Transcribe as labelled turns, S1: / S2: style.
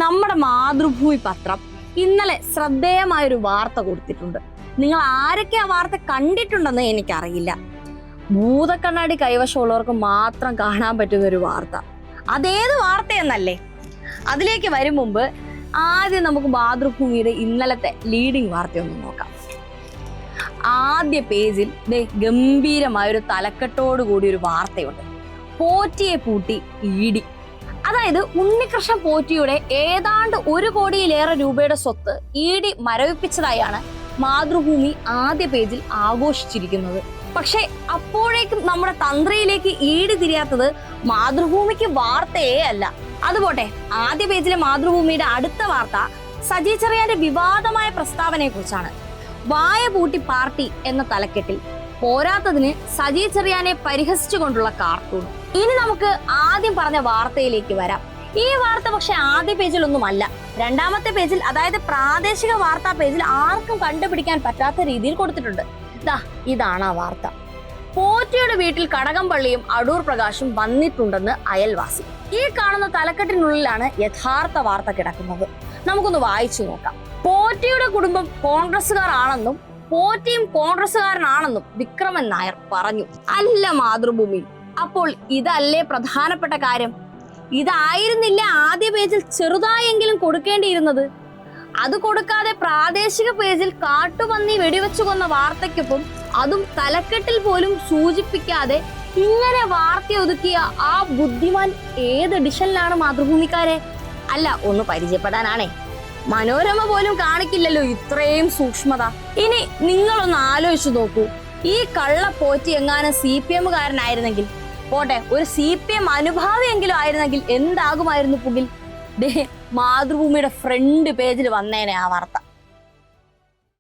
S1: നമ്മുടെ മാതൃഭൂമി പത്രം ഇന്നലെ ശ്രദ്ധേയമായൊരു വാർത്ത കൊടുത്തിട്ടുണ്ട്. നിങ്ങൾ ആരൊക്കെ ആ വാർത്ത കണ്ടിട്ടുണ്ടെന്ന് എനിക്കറിയില്ല. ഭൂതക്കണ്ണാടി കൈവശമുള്ളവർക്ക് മാത്രം കാണാൻ പറ്റുന്ന ഒരു വാർത്ത. അതേത് വാർത്തയെന്നല്ലേ? അതിലേക്ക് വരും മുമ്പ് ആദ്യം നമുക്ക് മാതൃഭൂമിയുടെ ഇന്നലത്തെ ലീഡിംഗ് വാർത്തയൊന്ന് നോക്കാം. ആദ്യ പേജിൽ ഗംഭീരമായൊരു തലക്കെട്ടോട് കൂടി ഒരു വാർത്തയുണ്ട്. പോറ്റിയെ പൂട്ടി ഇഡി. അതായത് ഉണ്ണികൃഷ്ണൻ പോറ്റിയുടെ ഏതാണ്ട് 1 കോടിയിലേറെ രൂപയുടെ സ്വത്ത് ഇഡി മരവിപ്പിച്ചതായാണ് മാതൃഭൂമി ആദ്യ പേജിൽ ആഘോഷിച്ചിരിക്കുന്നത്. പക്ഷെ അപ്പോഴേക്കും നമ്മുടെ തന്ത്രിയിലേക്ക് ഇഡി തിരിയാത്തത് മാതൃഭൂമിക്ക് വാർത്തയേ അല്ല. അതുപോട്ടെ, ആദ്യ പേജിലെ മാതൃഭൂമിയുടെ അടുത്ത വാർത്ത സജി ചെറിയാന്റെ വിവാദമായ പ്രസ്താവനയെ കുറിച്ചാണ്. വായ പൂട്ടി പാർട്ടി എന്ന തലക്കെട്ടിൽ പോരാത്തതിന് സജി ചെറിയാനെ പരിഹസിച്ചുകൊണ്ടുള്ള കാർട്ടൂൺ. ഇനി നമുക്ക് ആദ്യം പറഞ്ഞ വാർത്തയിലേക്ക് വരാം. ഈ വാർത്ത പക്ഷെ ആദ്യ പേജിലൊന്നുമല്ല, രണ്ടാമത്തെ പേജിൽ, അതായത് പ്രാദേശിക വാർത്താ പേജിൽ ആർക്കും കണ്ടുപിടിക്കാൻ പറ്റാത്ത രീതിയിൽ കൊടുത്തിട്ടുണ്ട്. ഇതാണ് ആ വാർത്ത. പോറ്റിയുടെ വീട്ടിൽ കടകംപള്ളിയും അടൂർ പ്രകാശും വന്നിട്ടുണ്ടെന്ന് അയൽവാസി. ഈ കാണുന്ന തലക്കെട്ടിനുള്ളിലാണ് യഥാർത്ഥ വാർത്ത കിടക്കുന്നത്. നമുക്കൊന്ന് വായിച്ചു നോക്കാം. പോറ്റിയുടെ കുടുംബം കോൺഗ്രസുകാർ ആണെന്നും പോറ്റിയും കോൺഗ്രസുകാരനാണെന്നും വിക്രമൻ നായർ പറഞ്ഞു. അല്ല മാതൃഭൂമി, അപ്പോൾ ഇതല്ലേ പ്രധാനപ്പെട്ട കാര്യം? ഇതായിരുന്നില്ല ആദ്യ പേജിൽ ചെറുതായെങ്കിലും കൊടുക്കേണ്ടിയിരുന്നത്? അത് കൊടുക്കാതെ പ്രാദേശിക പേജിൽ കാട്ടുപന്നി വെടിവെച്ചു കൊന്ന വാർത്തയ്ക്കൊപ്പം അതും തലക്കെട്ടിൽ പോലും സൂചിപ്പിക്കാതെ ഇങ്ങനെ വാർത്ത ഒതുക്കിയ ആ ബുദ്ധിമാൻ ഏത് എഡിഷനിലാണ് മാതൃഭൂമിക്കാരെ? അല്ല, ഒന്ന് പരിചയപ്പെടാനാണേ. മനോരമ പോലും കാണിക്കില്ലല്ലോ ഇത്രയും സൂക്ഷ്മത. ഇനി നിങ്ങളൊന്ന് ആലോചിച്ചു നോക്കൂ, ഈ കള്ള പോറ്റി എങ്ങാനും CPM കാരനായിരുന്നെങ്കിൽ, പോട്ടെ ഒരു CPM അനുഭാവിയെങ്കിലും ആയിരുന്നെങ്കിൽ എന്താകുമായിരുന്നു പുകിൽ? മാതൃഭൂമിയുടെ ഫ്രണ്ട് പേജിൽ വന്നേനെ ആ വാർത്ത.